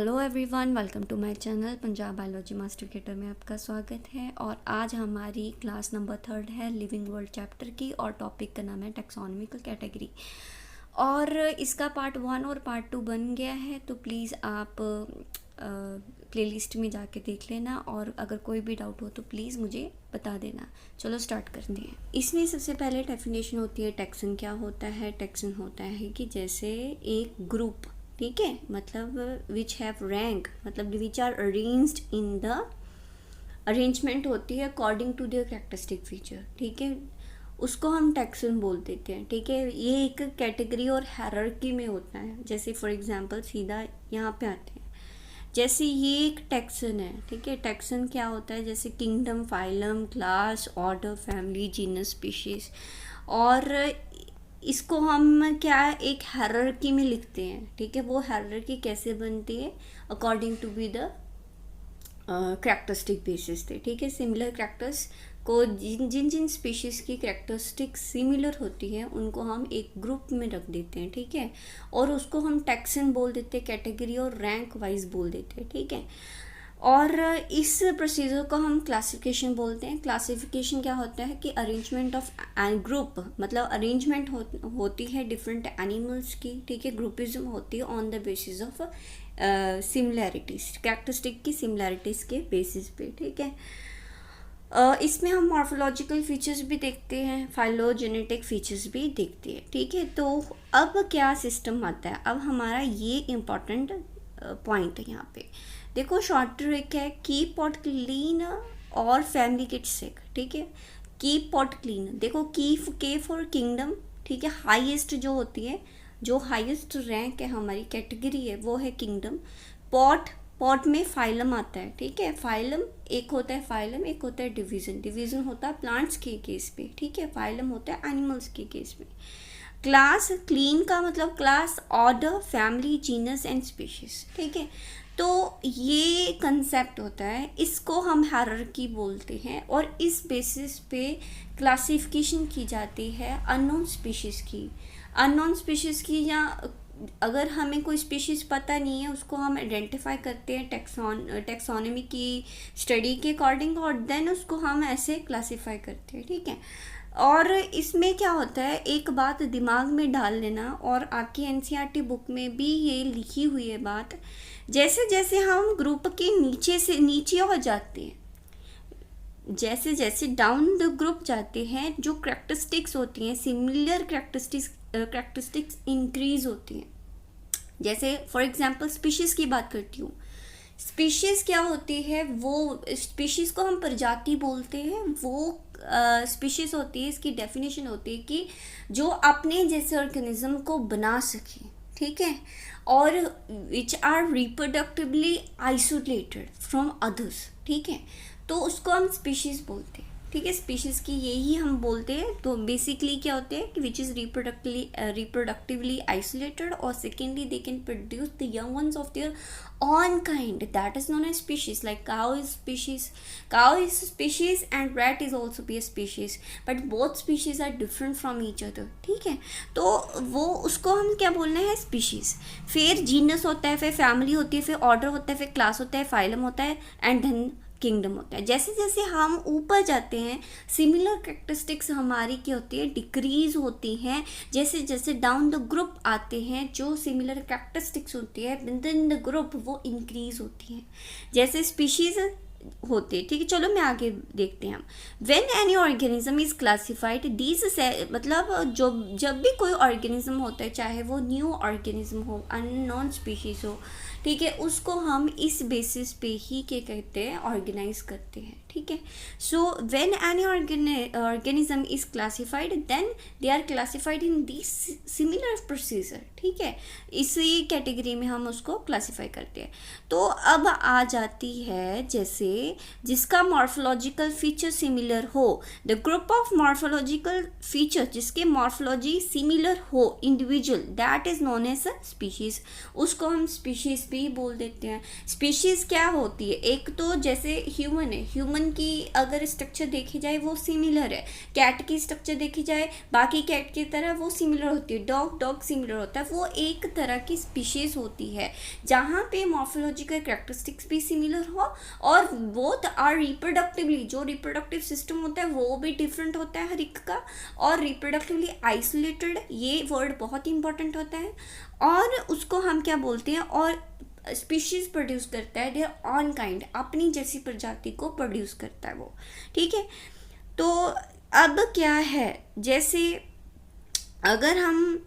Hello everyone, welcome to my channel Punjab biology master केटर में आपका स्वागत है। और आज हमारी क्लास नंबर 3 है लिविंग वर्ल्ड चैप्टर की, और टॉपिक का नाम है टैक्सोनॉमिकल कैटेगरी। और इसका पार्ट 1 और पार्ट 2 बन गया है, तो प्लीज़ आप प्लेलिस्ट में जाके देख लेना, और अगर कोई भी डाउट हो तो प्लीज़ मुझे बता देना। चलो स्टार्ट करते हैं। इसमें सबसे पहले डेफिनेशन होती है टैक्सन क्या होता है। टैक्सन होता है कि जैसे एक ग्रुप, ठीक है, मतलब विच हैव रैंक, मतलब which are arranged in the, arrangement होती है according to their characteristic feature, ठीक है, उसको हम टैक्सन बोल देते हैं। ठीक है, ये एक कैटेगरी और हायरार्की में होता है। जैसे फॉर एग्जांपल सीधा यहाँ पे आते हैं, जैसे ये एक टैक्सन है, ठीक है। टैक्सन क्या होता है, जैसे kingdom, phylum, class, order, family, genus, species, और इसको हम क्या एक हायरार्की में लिखते हैं। ठीक है, वो हायरार्की कैसे बनती है, according to be the characteristic basis थे। ठीक है, सिमिलर कैरेक्टर्स को जिन जिन स्पीशीज़ की कैरेक्टरिस्टिक सिमिलर होती है उनको हम एक ग्रुप में रख देते हैं। ठीक है, और उसको हम टैक्सन बोल देते हैं, कैटेगरी और रैंक वाइज बोल देते हैं। ठीक है, और इस प्रोसीजर को हम क्लासिफिकेशन बोलते हैं। क्लासिफिकेशन क्या होता है कि अरेंजमेंट ऑफ ग्रुप, मतलब अरेंजमेंट होती है डिफरेंट एनिमल्स की। ठीक है, ग्रुपिज्म होती है on the basis of similarities, characteristic की सिमिलैरिटीज़ के बेसिस पे। ठीक है, इसमें हम मॉर्फोलॉजिकल फीचर्स भी देखते हैं, फाइलोजेनेटिक फीचर्स भी देखते हैं। ठीक है, तो अब क्या सिस्टम आता है, अब हमारा ये इम्पॉर्टेंट पॉइंट है यहाँ पे। देखो, शॉर्ट ट्रिक है, कीप पॉट क्लीन और फैमिली किट सिक। ठीक है, कीप पॉट क्लीन, देखो के फॉर किंगडम, ठीक है, हाईएस्ट जो होती है, जो हाईएस्ट रैंक है हमारी कैटेगरी है वो है किंगडम। पॉट में फाइलम आता है। ठीक है, फाइलम एक होता है, फाइलम एक होता है डिवीजन। डिवीजन होता है प्लांट्स के केस पे, ठीक है, फाइलम होता है एनिमल्स के केस में। क्लास, क्लीन का मतलब class, order, family, genus and species. ठीक है, तो ये कंसेप्ट होता है, इसको हम हायरार्की बोलते हैं, और इस बेसिस पे क्लासिफिकेशन की जाती है अननोन स्पीशीज़ की। अननोन स्पीशीज़ की, या अगर हमें कोई स्पीशीज़ पता नहीं है उसको हम आइडेंटिफाई करते हैं टैक्सोनॉमी की स्टडी के अकॉर्डिंग, और देन उसको हम ऐसे क्लासीफाई करते हैं। ठीक है, और इसमें क्या होता है, एक बात दिमाग में डाल लेना, और आपकी एनसीईआरटी बुक में भी ये लिखी हुई है बात, जैसे जैसे हम ग्रुप के नीचे से नीचे हो जाते हैं, जैसे जैसे डाउन द ग्रुप जाते हैं, जो कैरेक्टरिस्टिक्स होती हैं, सिमिलर कैरेक्टरिस्टिक्स इंक्रीज होती हैं। जैसे फॉर एग्जांपल स्पीशीज़ की बात करती हूँ। स्पीशीज़ क्या होती है, वो स्पीशीज़ को हम प्रजाति बोलते हैं। वो स्पीशीज़ होती है, इसकी डेफिनेशन होती है कि जो अपने जैसे ऑर्गेनिज्म को बना सके, ठीक है, और which are reproductively isolated from others. ठीक है, तो उसको हम स्पीशीज़ बोलते हैं। ठीक है, स्पीशीज़ की यही हम बोलते हैं। तो बेसिकली क्या होते हैं कि विच इज़ रिप्रोडक्टिवली आइसोलेटेड, और secondly they can produce the young ones of their own kind, that is known as species. Like cow is species and rat is also be a species, but both species are different from each other. ठीक है, तो वो उसको हम क्या बोलना है, species. फिर जीनस होता है, फिर फैमिली होती है, फिर ऑर्डर होता है, फिर क्लास होता है, फाइलम होता है, एंड देन किंगडम होता है। जैसे जैसे हम ऊपर जाते हैं, सिमिलर कैरेक्टरिस्टिक्स हमारी क्या होती है, डिक्रीज होती हैं। जैसे जैसे डाउन द ग्रुप आते हैं, जो सिमिलर कैरेक्टरिस्टिक्स होती है विद इन द ग्रुप, वो इंक्रीज होती हैं, जैसे स्पीशीज होते हैं। ठीक है, चलो मैं आगे देखते हैं हम। When any organism is classified these, मतलब जब भी कोई ऑर्गेनिज्म होता है, चाहे वो न्यू ऑर्गेनिज्म हो, अननोन स्पीशीज हो, ठीक है, उसको हम इस बेसिस पे ही क्या कहते हैं, ऑर्गेनाइज करते हैं। ठीक है, so when any organism is classified then they are classified in this similar procedure. ठीक है, इसी कैटेगरी में हम उसको क्लासिफाई करते हैं। तो अब आ जाती है जैसे जिसका मॉर्फोलॉजिकल फीचर सिमिलर हो, the group of morphological feature जिसके मॉर्फोलॉजी सिमिलर हो individual, that is known as a species. उसको हम स्पीशीज भी बोल देते हैं। स्पीशीज क्या होती है, एक तो जैसे ह्यूमन है, ह्यूमन की अगर स्ट्रक्चर देखी जाए वो सिमिलर है, कैट की स्ट्रक्चर देखी जाए बाकी कैट की तरह वो सिमिलर होती है, डॉग सिमिलर होता है, वो एक तरह की स्पीशीज होती है जहाँ पे मॉर्फोलॉजिकल कैरेक्टरिस्टिक्स भी सिमिलर हो और बोथ आर रिप्रोडक्टिवली, जो रिप्रोडक्टिव सिस्टम होता है वो भी डिफरेंट होता है हर एक का, और रिप्रोडक्टिवली आइसोलेटेड, ये वर्ड बहुत इंपॉर्टेंट होता है। और उसको हम क्या बोलते हैं, और स्पीशीज प्रोड्यूस करता है देयर ऑन काइंड, अपनी जैसी प्रजाति को प्रोड्यूस करता है वो, ठीक है। तो अब क्या है, जैसे अगर हम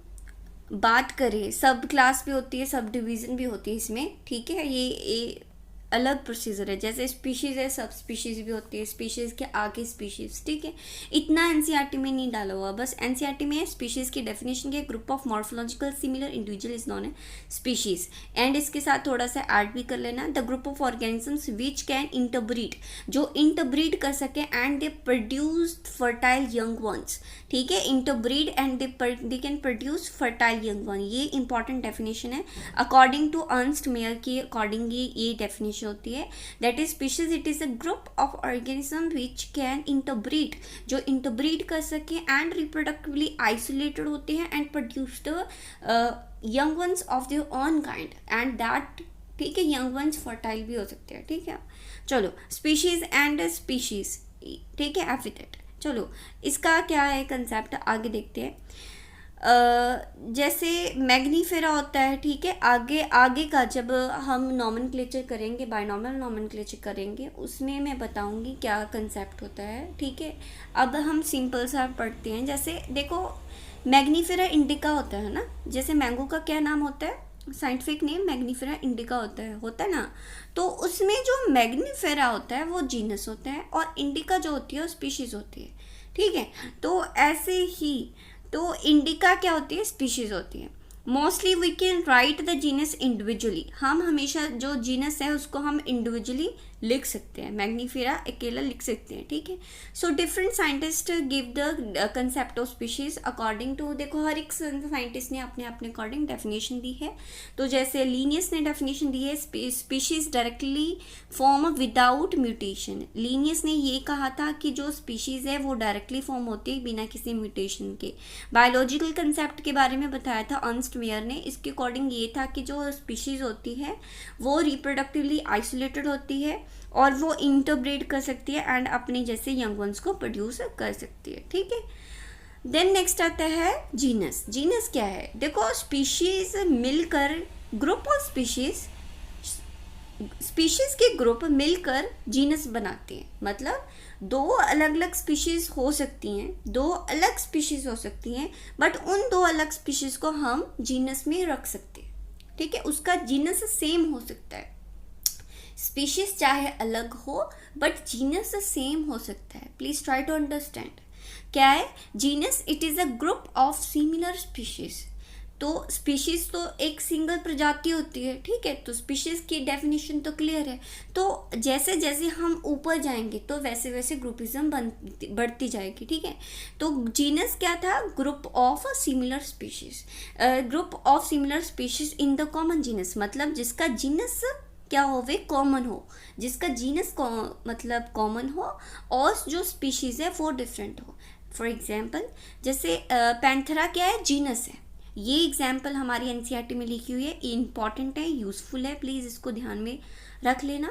बात करें, सब क्लास भी होती है, सब डिवीज़न भी होती है इसमें, ठीक है, ये अलग प्रोसीजर है। जैसे स्पीशीज़ है, सब स्पीशीज़ भी होती है, स्पीशीज़ के आगे स्पीशीज़, ठीक है। इतना एनसीईआरटी में नहीं डाला हुआ, बस एनसीईआरटी में स्पीशीज़ की डेफिनेशन के group of morphological similar individual is non A species, and इसके साथ थोड़ा सा ऐड भी कर लेना, the group of organisms which can interbreed, जो इंटरब्रीड कर सके and they produce fertile young ones, ठीक है, interbreed and they can produce fertile young one, ये इंपॉर्टेंट डेफिनेशन है अकॉर्डिंग टू अर्नस्ट मेयर की अकॉर्डिंग ये डेफिनेशन होती है। That is species, it is a group of organism which can interbreed, जो interbreed कर सके एंड रिप्रोडक्टिवली आइसोलेटेड होते हैं and produce the young ones of their own kind and that, ठीक है, यंग वंस फर्टाइल भी हो सकते हैं, ठीक है। चलो स्पीशीज एंड स्पीशीज, ठीक है, एफिटेट। चलो इसका क्या है कंसेप्ट, आगे देखते हैं। जैसे मैग्नीफेरा होता है, ठीक है, आगे का जब हम नॉमेनक्लेचर करेंगे, बायनॉमिनल नॉमेनक्लेचर करेंगे, उसमें मैं बताऊंगी क्या कंसेप्ट होता है, ठीक है। अब हम सिंपल सा पढ़ते हैं। जैसे देखो मैग्नीफेरा इंडिका होता है ना, जैसे मैंगो का क्या नाम होता है, साइंटिफिक नेम मैग्नीफेरा इंडिका होता है ना, तो उसमें जो मैग्नीफेरा होता है वो जीनस होता है और इंडिका जो होती है वो स्पीशीज होती है, ठीक है। तो ऐसे ही तो इंडिका क्या होती है, स्पीशीज होती है। Mostly we can write the genus individually, हम हमेशा जो जीनस है उसको हम इंडिविजुअली लिख सकते हैं, मैग्नीफेरा अकेला लिख सकते हैं, ठीक है। So different scientist give the concept of species according to, देखो हर एक साइंटिस्ट ने अपने अपने अकॉर्डिंग डेफिनेशन दी है। तो जैसे लीनियस ने डेफिनेशन दी है, species directly form without mutation. Linnaeus ने ये कहा था कि जो स्पीशीज है वो डायरेक्टली फॉर्म होती है बिना किसी म्यूटेशन के। बायोलॉजिकल कंसेप्ट के बारे में बताया था अर्नस्ट मेयर ने, इसके अकॉर्डिंग ये था कि जो स्पीशीज होती है वो रिप्रोडक्टिवली आइसोलेटेड होती है और वो इंटरब्रीड कर सकती है एंड अपने जैसे यंग वंस को प्रोड्यूस कर सकती है, ठीक है। देन नेक्स्ट आता है जीनस। जीनस क्या है, देखो स्पीशीज मिलकर, ग्रुप ऑफ स्पीशीज के ग्रुप मिलकर जीनस बनाते हैं। मतलब दो अलग अलग स्पीशीज हो सकती हैं, दो अलग स्पीशीज हो सकती हैं, बट उन दो अलग स्पीशीज को हम जीनस में रख सकते हैं, ठीक है। उसका जीनस सेम हो सकता है, स्पीशीज चाहे अलग हो बट जीनस सेम हो सकता है। प्लीज ट्राई टू अंडरस्टैंड क्या है genus, it is a group of similar species. तो स्पीशीज तो एक सिंगल प्रजाति होती है, ठीक है, तो स्पीशीज की डेफिनेशन तो क्लियर है। तो जैसे जैसे हम ऊपर जाएंगे तो वैसे वैसे ग्रुपिज्म बढ़ती जाएगी, ठीक है। तो जीनस क्या था, group of similar species, group of similar species in the common genus, मतलब जिसका जीनस क्या हो, वे कॉमन हो, जिसका जीनस मतलब कॉमन हो और जो स्पीशीज है वो डिफरेंट हो। फॉर एग्जाम्पल जैसे पैंथेरा क्या है, जीनस है। ये एग्जाम्पल हमारी एनसीईआरटी में लिखी हुई है, इंपॉर्टेंट है, यूजफुल है, प्लीज़ इसको ध्यान में रख लेना।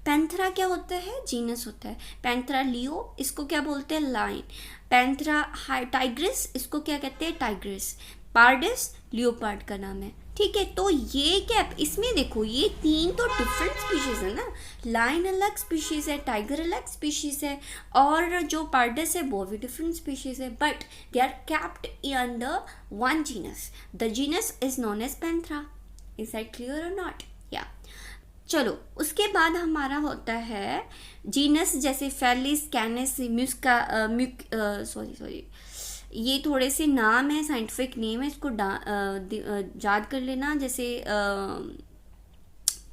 पैंथेरा क्या होता है, जीनस होता है। पैंथेरा लियो, इसको क्या बोलते हैं, लाइन। पैंथेरा टाइग्रिस, इसको क्या कहते हैं, टाइग्रिस। पार्डिस लियोपार्ड का नाम है, ठीक है। तो ये क्या, इसमें देखो ये तीन तो डिफरेंट स्पीशीज है ना, लाइन अलग स्पीशीज है, टाइगर अलग स्पीशीज है, और जो पार्डस है वो भी डिफरेंट स्पीशीज है, but they are kept under one genus. The genus is known as Panthera. Is that clear और नॉट? या चलो उसके बाद हमारा होता है जीनस, जैसे फेलिस, कैनस, सॉरी ये थोड़े से नाम है, साइंटिफिक नेम है, इसको याद कर लेना। जैसे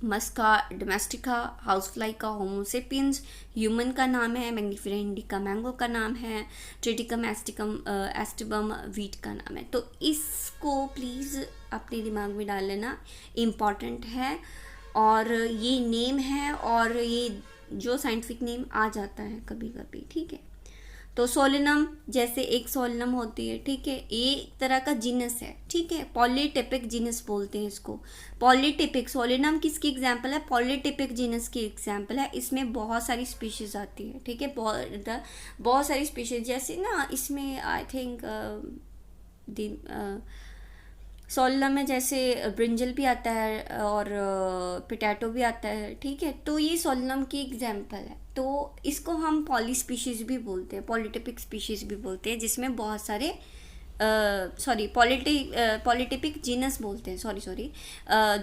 मस्का डोमेस्टिका, हाउसफ्लाई का होमोसेपियंस, ह्यूमन का नाम है, मैंगिफेरा इंडिका मैंगो का नाम है, ट्रिटिकम एस्टिकम एस्टिबम वीट का नाम है। तो इसको प्लीज़ अपने दिमाग में डाल लेना, इम्पॉर्टेंट है। और ये नेम है और ये जो साइंटिफिक नेम आ जाता है कभी कभी, ठीक है। तो सोलेनम, जैसे एक सोलेनम होती है, ठीक है, ये एक तरह का जीनस है, ठीक है, पॉलीटिपिक जीनस बोलते हैं इसको। पॉलीटिपिक सोलेनम किसकी एग्जांपल है? पॉलीटिपिक जीनस की एग्जांपल है। इसमें बहुत सारी स्पीशीज आती है, ठीक है, बहुत सारी स्पीशीज, जैसे ना इसमें आई थिंक सोलेनम में जैसे ब्रिंजल भी आता है और पोटैटो भी आता है, ठीक है। तो ये सोलेनम की एग्जांपल है। तो इसको हम पॉली स्पीशीज़ भी बोलते हैं, पॉलीटिपिक स्पीशीज़ भी बोलते हैं, जिसमें बहुत सारे पॉलीटिपिक जीनस बोलते हैं, सॉरी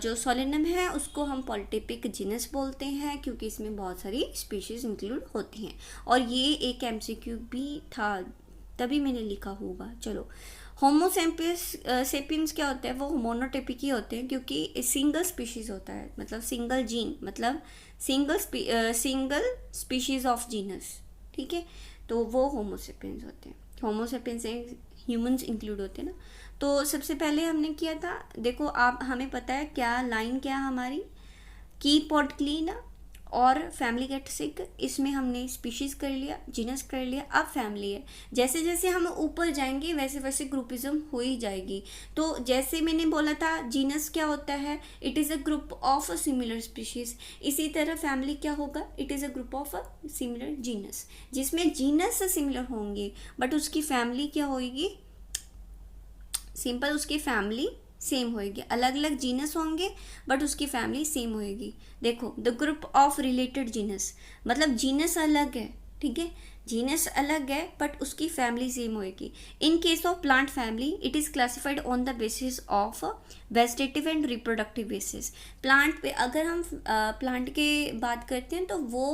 जो सोलेनम है उसको हम पॉलीटिपिक जीनस बोलते हैं, क्योंकि इसमें बहुत सारी स्पीशीज़ इंक्लूड होती हैं। और ये एक एमसीक्यू भी था, तभी मैंने लिखा होगा। चलो, होमोसेपियंस क्या होता है? वो मोनोटिपिक ही होते हैं, क्योंकि सिंगल स्पीशीज़ होता है, मतलब सिंगल जीन, मतलब सिंगल स्पीशीज़ ऑफ जीनस, ठीक है। तो वो होमोसेपियंस होते हैं। होमोसेपियंस ह्यूमंस इंक्लूड होते हैं ना। तो सबसे पहले हमने किया था, देखो आप, हमें पता है क्या लाइन क्या हमारी, कीप पॉट क्लीन और फैमिली गेट सिक, इसमें हमने स्पीशीज़ कर लिया, जीनस कर लिया, अब फैमिली है। जैसे जैसे हम ऊपर जाएंगे वैसे वैसे ग्रुपिज्म हो ही जाएगी। तो जैसे मैंने बोला था जीनस क्या होता है, it is a group of a similar species. इसी तरह फैमिली क्या होगा, it is a group of a similar genus, जिसमें जीनस सिमिलर होंगे बट उसकी फैमिली क्या होगी, सिंपल, उसकी फैमिली सेम होएगी। अलग अलग जीनस होंगे बट उसकी फैमिली सेम होएगी। देखो, the group of related genus, मतलब जीनस अलग है, ठीक है, जीनस अलग है बट उसकी फैमिली सेम होएगी। In case of plant family it is classified on the basis of vegetative and reproductive basis. Plant पे अगर हम प्लांट के बात करते हैं तो वो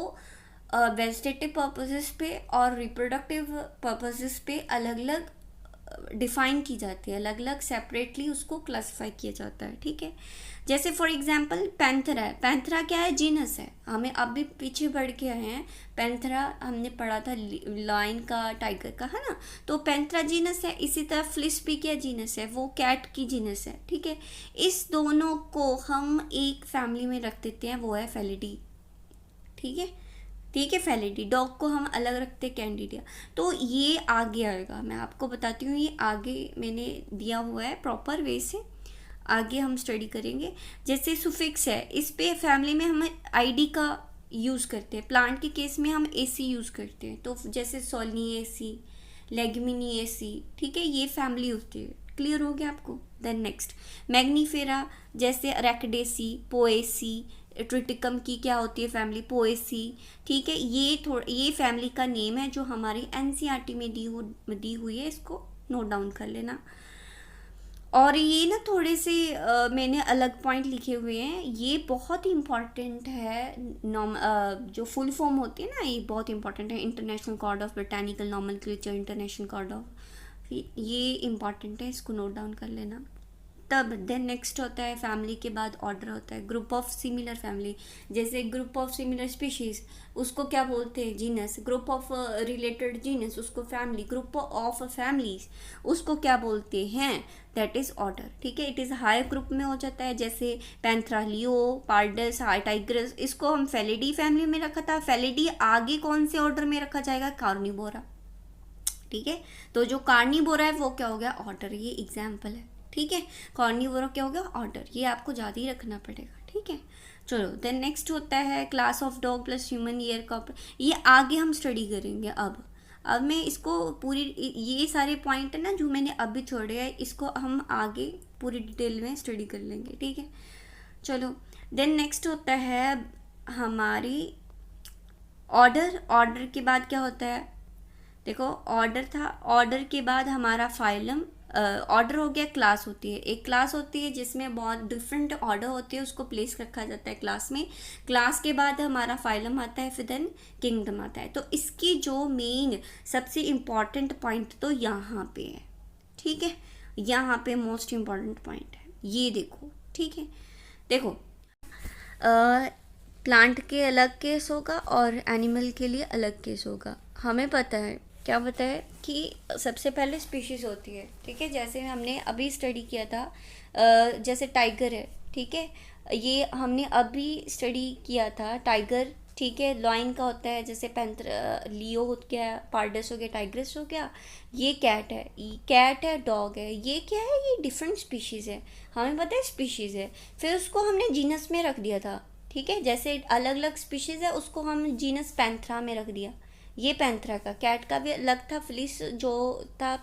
वेजिटेटिव पर्पसेस पे और रिप्रोडक्टिव पर्पसेस पे अलग अलग डिफाइन की जाती है, अलग अलग सेपरेटली उसको क्लासिफाई किया जाता है, ठीक है। जैसे फॉर एग्जांपल पैंथरा है, पैंथरा क्या है, जीनस है। हमें अब भी पीछे बढ़ के आए हैं, पैंथरा हमने पढ़ा था लायन का, टाइगर का, है ना। तो पैंथरा जीनस है। इसी तरह फ्लिस भी क्या जीनस है, वो कैट की जीनस है, ठीक है। इस दोनों को हम एक फैमिली में रख देते हैं, वो है फेलिडी, ठीक है, ठीक है, फेलिडी। डॉग को हम अलग रखते हैं, कैंडिडिया। तो ये आगे आएगा, मैं आपको बताती हूँ, ये आगे मैंने दिया हुआ है प्रॉपर वे से, आगे हम स्टडी करेंगे। जैसे सुफिक्स है, इस पे फैमिली में हम आईडी का यूज़ करते हैं। प्लांट के केस में हम एसी यूज़ करते हैं, तो जैसे सोलनिएसी, लेगमिनिएसी, ठीक है, ये फैमिली होती है। क्लियर हो गया आपको? देन नेक्स्ट मैग्नीफेरा, जैसे अरेक्डेसी, पोएसी, ट्रिटिकम की क्या होती है फैमिली, पोएसी, ठीक है। ये फैमिली का नेम है जो हमारी एनसीईआरटी में दी हुई है, इसको नोट डाउन कर लेना। और ये ना थोड़े से मैंने अलग पॉइंट लिखे हुए हैं, ये बहुत ही इम्पॉर्टेंट है। जो फुल फॉर्म होती है ना, ये बहुत इंपॉर्टेंट है। International code of botanical nomenclature, international code of, ये इंपॉर्टेंट है, इसको नोट डाउन कर लेना। तब देन नेक्स्ट होता है, फैमिली के बाद ऑर्डर होता है, ग्रुप ऑफ सिमिलर फैमिली। जैसे ग्रुप ऑफ सिमिलर स्पीशीज, उसको क्या बोलते हैं, genus. Group of related genus, उसको फैमिली। ग्रुप ऑफ फैमिलीज, उसको क्या बोलते हैं, दैट इज ऑर्डर, ठीक है। इट इज़ हायर ग्रुप में हो जाता है, जैसे पैंथरा, लियो, पार्डस, टाइग्रस, इसको हम फेलिडी फैमिली में रखा था। फेलिडी आगे कौन से ऑर्डर में रखा जाएगा, कार्निवोरा, ठीक है। तो जो कार्निवोरा है वो क्या हो गया, ऑर्डर, ये एग्जाम्पल है, ठीक है। कार्निवोरा क्या हो गया, ऑर्डर, ये आपको ज़्यादा ही रखना पड़ेगा, ठीक है। चलो देन नेक्स्ट होता है class of dog plus human ear का, ये आगे हम स्टडी करेंगे। अब मैं इसको पूरी, ये सारे पॉइंट है ना जो मैंने अभी छोड़े हैं, इसको हम आगे पूरी डिटेल में स्टडी कर लेंगे, ठीक है। चलो देन नेक्स्ट होता है हमारी ऑर्डर। ऑर्डर के बाद क्या होता है, देखो ऑर्डर था, ऑर्डर के बाद हमारा फाइलम। ऑर्डर हो गया, क्लास होती है, एक क्लास होती है जिसमें बहुत डिफरेंट ऑर्डर होते हैं, उसको प्लेस रखा जाता है क्लास में। क्लास के बाद हमारा फाइलम आता है, फिर देन किंगडम आता है। तो इसकी जो मेन सबसे इम्पॉर्टेंट पॉइंट तो यहाँ पे है, ठीक है, यहाँ पे मोस्ट इम्पॉर्टेंट पॉइंट है, ये देखो, ठीक है। देखो प्लांट के अलग केस होगा और एनिमल के लिए अलग केस होगा। हमें पता है, क्या पता है कि सबसे पहले स्पीशीज़ होती है, ठीक है। जैसे हमने अभी स्टडी किया था, जैसे टाइगर है, ठीक है, ये हमने अभी स्टडी किया था टाइगर, ठीक है। लॉइन का होता है, जैसे पैंथर, लियो हो गया, पार्डस हो गया, टाइग्रेस हो गया। ये कैट है, डॉग है, ये क्या है, ये डिफरेंट स्पीशीज़ है, हमें पता है स्पीशीज़ है। फिर उसको हमने जीनस में रख दिया था, ठीक है। जैसे अलग अलग स्पीशीज़ है, उसको हम जीनस पैंथरा में रख दिया। ये पैंथरा का, कैट का भी अलग था, फ्लिस जो था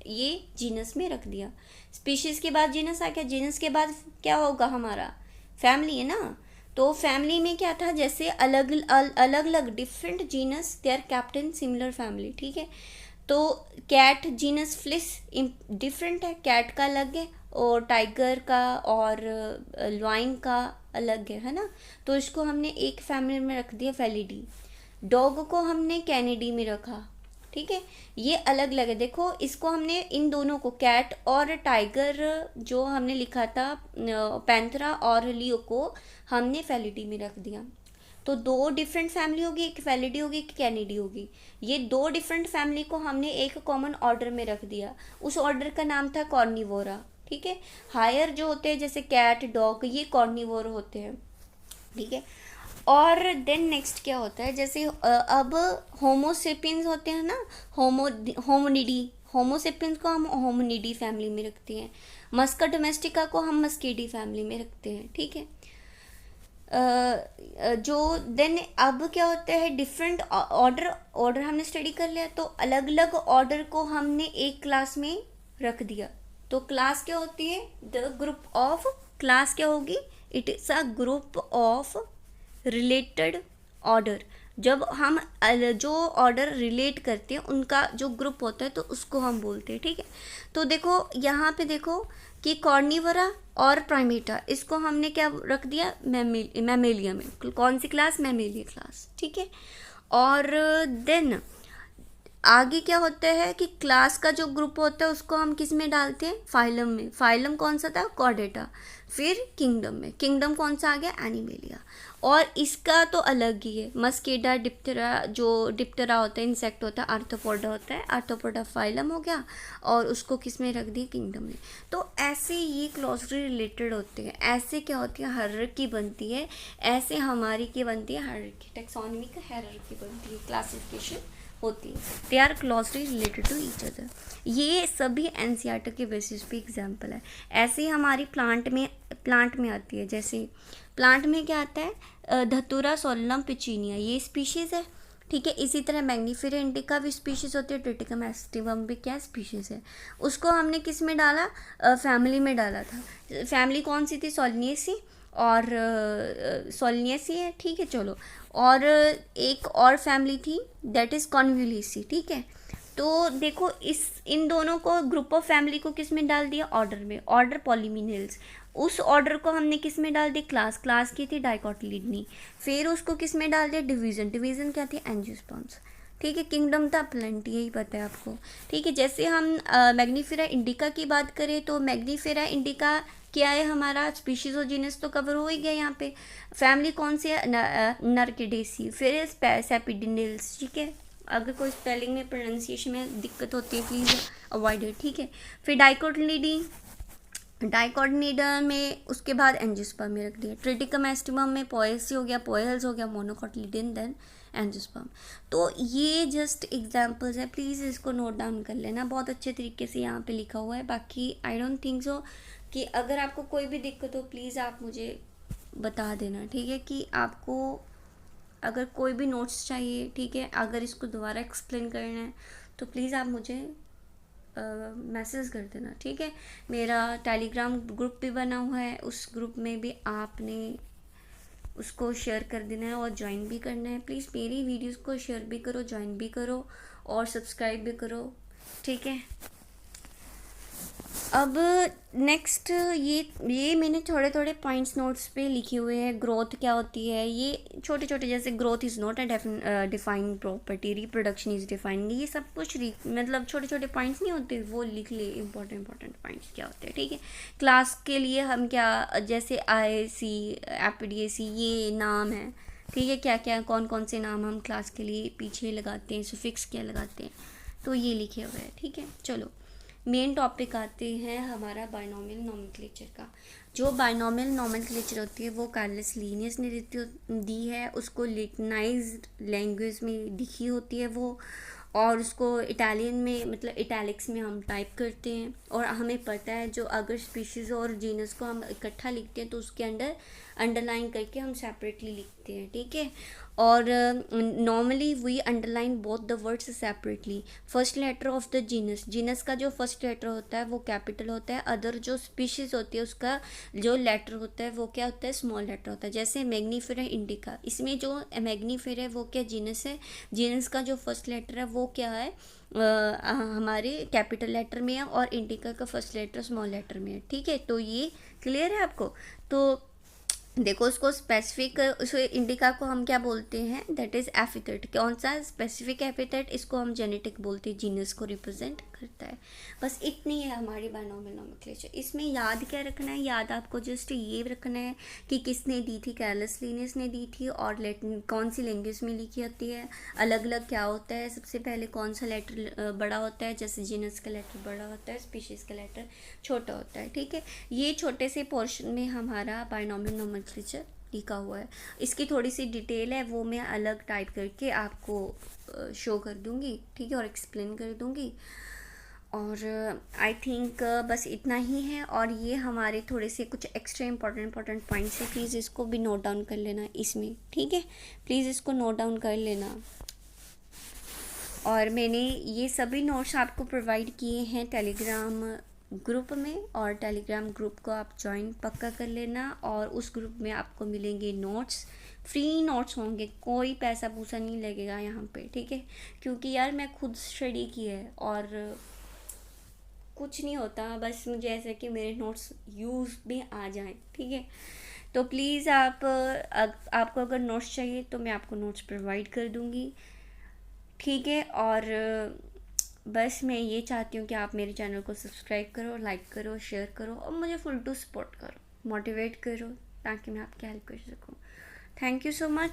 ये जीनस में रख दिया। स्पीशीज़ के बाद जीनस आ गया, जीनस के बाद क्या होगा हमारा, फैमिली है ना। तो फैमिली में क्या था, जैसे अलग अलग different genus, they are kept in similar family, ठीक है। तो कैट जीनस फ्लिस डिफरेंट है, कैट का अलग है, और टाइगर का और लॉइन का अलग है ना। तो इसको हमने एक फैमिली में रख दिया, फेलिडी। डॉग को हमने कैनिडी में रखा, ठीक है। ये अलग अलग है, देखो इसको हमने, इन दोनों को, कैट और टाइगर जो हमने लिखा था, पैंथरा और लियो को हमने फेलिडी में रख दिया। तो दो डिफरेंट फैमिली होगी, एक फेलिडी होगी, एक कैनिडी होगी। ये दो डिफरेंट फैमिली को हमने एक कॉमन ऑर्डर में रख दिया, उस ऑर्डर का नाम था कॉर्निवोरा, ठीक है। हायर जो होते हैं जैसे कैट, डॉग, ये कॉर्निवोर होते हैं, ठीक है। और देन नेक्स्ट क्या होता है, जैसे अब होमोसेपियंस होते हैं ना, होमोनिडी, होमोसेपियंस को हम होमोनिडी फैमिली में रखते हैं। मस्का डोमेस्टिका को हम मस्केडी फैमिली में रखते हैं, ठीक है। जो देन अब क्या होता है, डिफरेंट ऑर्डर हमने स्टडी कर लिया, तो अलग अलग ऑर्डर को हमने एक क्लास में रख दिया। तो क्लास क्या होती है, द ग्रुप ऑफ, क्लास क्या होगी, it is a group of related order. जब हम जो ऑर्डर रिलेट करते हैं उनका जो ग्रुप होता है तो उसको हम बोलते हैं, ठीक है। तो देखो यहाँ पे देखो कि कॉर्निवोरा और प्राइमेटा, इसको हमने क्या रख दिया, मैमेलिया में। कौन सी क्लास, मैमेलिया क्लास, ठीक है। और देन आगे क्या होता है कि क्लास का जो ग्रुप होता है उसको हम किस में डालते हैं, फाइलम में। फाइलम कौन सा था, कॉर्डेटा। फिर किंगडम में, किंगडम कौन सा आ गया, एनिमेलिया। और इसका तो अलग ही है, मस्केडा, डिप्टेरा, जो डिप्टेरा होता है, इंसेक्ट होता है, आर्थ्रोपोडा होता है, आर्थ्रोपोडा फाइलम हो गया, और उसको किस में रख दिया, किंगडम में। तो ऐसे ये क्लोजली रिलेटेड होते हैं, ऐसे क्या होती है, हायरार्की बनती है, ऐसे हमारी क्या बनती है, हायरार्की, टैक्सोनॉमी का हायरार्की बनती है, क्लासिफिकेशन होती है। They are closely related to each other. ये सभी एनसीईआरटी के बेसिस पे एग्जाम्पल है। ऐसे ही हमारी प्लांट में आती है, जैसे प्लांट में क्या आता है, धतूरा सोलनम पिचीनिया, ये स्पीशीज़ है, ठीक है। इसी तरह मैग्नीफेरा इंडिका भी स्पीशीज़ होती है, ट्रिटिकम एस्टिवम भी क्या स्पीशीज़ है। उसको हमने किस में डाला, फैमिली में डाला था। फैमिली कौन सी थी, सोलनियसी, और सोलनियसी है, ठीक है, चलो। और एक और फैमिली थी, दैट इज़ कॉन्व्यूलिसी, ठीक है। तो देखो इन दोनों को, ग्रुप ऑफ फैमिली को किस में डाल दिया, ऑर्डर में, ऑर्डर पॉलीमिनल्स। उस ऑर्डर को हमने किस में डाल दिया, क्लास की थी डाइकोटिलिडनी। फिर उसको किस में डाल दिया, डिवीज़न क्या थी, एंजियोस्पर्म्स, ठीक है। किंगडम था प्लेंटी, यही पता है आपको, ठीक है। जैसे हम मैग्नीफेरा इंडिका की बात करें तो मैग्नीफेरा इंडिका क्या है हमारा, स्पीशीज और जीनस तो कवर हो ही गया यहाँ पे। फैमिली कौन सी है, नर्किडेसी। फिर सेपिडिनिल्स, ठीक है। अगर कोई स्पेलिंग में, प्रोनाउंसिएशन में दिक्कत होती है प्लीज़ अवॉइड इट, ठीक है। फिर डाइकोटिलिडी में, उसके बाद एंजियोस्पर्म में रख दिया। ट्रिटिकम एस्टिमम में पोएसी हो गया, पोएल्स हो गया, मोनोकोटिलिडन, देन एंजियोस्पर्म। तो ये जस्ट एग्जांपल्स है, प्लीज़ इसको नोट डाउन कर लेना, बहुत अच्छे तरीके से यहाँ पे लिखा हुआ है। बाकी आई डोंट थिंक सो कि अगर आपको कोई भी दिक्कत हो प्लीज़ आप मुझे बता देना, ठीक है। कि आपको अगर कोई भी नोट्स चाहिए, ठीक है, अगर इसको दोबारा एक्सप्लेन करना है तो प्लीज़ आप मुझे मैसेज कर देना, ठीक है। मेरा टेलीग्राम ग्रुप भी बना हुआ है, उस ग्रुप में भी आपने उसको शेयर कर देना है और ज्वाइन भी करना है। प्लीज़ मेरी वीडियोस को शेयर भी करो, ज्वाइन भी करो और सब्सक्राइब भी करो, ठीक है। अब नेक्स्ट ये मैंने थोड़े थोड़े पॉइंट्स नोट्स पे लिखे हुए हैं। ग्रोथ क्या होती है, ये छोटे छोटे, जैसे growth is not a defined property, reproduction is defined, ये सब कुछ मतलब छोटे छोटे पॉइंट्स नहीं होते, वो लिख ले, इंपॉर्टेंट पॉइंट्स क्या होते हैं, ठीक है। क्लास के लिए हम क्या, जैसे IC, एपीडीएसी, ये नाम है, ठीक है, क्या क्या कौन कौन से नाम हम क्लास के लिए पीछे लगाते हैं, सुफिक्स क्या लगाते हैं, तो ये लिखे हुए हैं, ठीक है। चलो मेन टॉपिक आते हैं हमारा बायनॉमियल नोमेनक्लेचर का। जो बायनॉमियल नोमेनक्लेचर होती है वो कार्लस लीनियस ने दी है, उसको लैटिनाइज्ड लैंग्वेज में लिखी होती है वो, और उसको इटालियन में, मतलब इटैलिक्स में हम टाइप करते हैं। और हमें पता है जो अगर स्पीशीज़ और जीनस को हम इकट्ठा लिखते हैं तो उसके अंडर अंडरलाइन करके हम सेपरेटली लिखते हैं, ठीक है। और normally we underline both the words separately. First letter of the genus का जो फर्स्ट लेटर होता है वो कैपिटल होता है, अदर जो स्पीशीज़ होती है उसका जो लेटर होता है वो क्या होता है, स्मॉल लेटर होता है। जैसे मैग्नीफेरा इंडिका, इसमें जो मैग्नीफेरा है वो क्या जीनस है, जीनस का जो फर्स्ट लेटर है वो क्या है, हमारे कैपिटल लेटर में है, और इंडिका का फर्स्ट लेटर स्मॉल लेटर में है, ठीक है। तो ये क्लियर है आपको। तो देखो उसको स्पेसिफिक, उस इंडिका को हम क्या बोलते हैं, दैट इज़ एपिथेट। कौन सा स्पेसिफिक एपिथेट, इसको हम जेनेटिक बोलते हैं, जीनस को रिप्रेजेंट करता है। बस इतनी है हमारी बायनॉमियल नोमेनक्लेचर। इसमें याद क्या रखना है, याद आपको जस्ट ये रखना है कि किसने दी थी, कार्लस लीनियस ने दी थी, और लैटिन कौन सी लैंग्वेज में लिखी होती है, अलग अलग क्या होता है, सबसे पहले कौन सा लेटर बड़ा होता है, जैसे जीनस का लेटर बड़ा होता है, स्पीशीज़ का लेटर छोटा होता है, ठीक है। ये छोटे से पोर्शन में हमारा बायनॉमियल नोमेनक्लेचर लिखा हुआ है। इसकी थोड़ी सी डिटेल है, वो मैं अलग टाइप करके आपको शो कर दूंगी, ठीक है, और एक्सप्लेन कर दूंगी। और आई थिंक बस इतना ही है। और ये हमारे थोड़े से कुछ एक्स्ट्रा इंपॉर्टेंट पॉइंट्स है, प्लीज़ इसको भी नोट डाउन कर लेना इसमें, ठीक है, प्लीज़ इसको नोट डाउन कर लेना। और मैंने ये सभी नोट्स आपको प्रोवाइड किए हैं टेलीग्राम ग्रुप में, और टेलीग्राम ग्रुप को आप ज्वाइन पक्का कर लेना। और उस ग्रुप में आपको मिलेंगे नोट्स, फ्री नोट्स होंगे, कोई पैसा पूसा नहीं लगेगा यहाँ पे, ठीक है। क्योंकि यार मैं खुद स्टडी की है और कुछ नहीं होता, बस मुझे ऐसा कि मेरे नोट्स यूज़ में आ जाएं, ठीक है। तो प्लीज़ आपको अगर नोट्स चाहिए तो मैं आपको नोट्स प्रोवाइड कर दूँगी, ठीक है। और बस मैं ये चाहती हूँ कि आप मेरे चैनल को सब्सक्राइब करो, लाइक करो, शेयर करो, और मुझे फुल टू सपोर्ट करो, मोटिवेट करो, ताकि मैं आपकी हेल्प कर सकूँ। Thank you so much.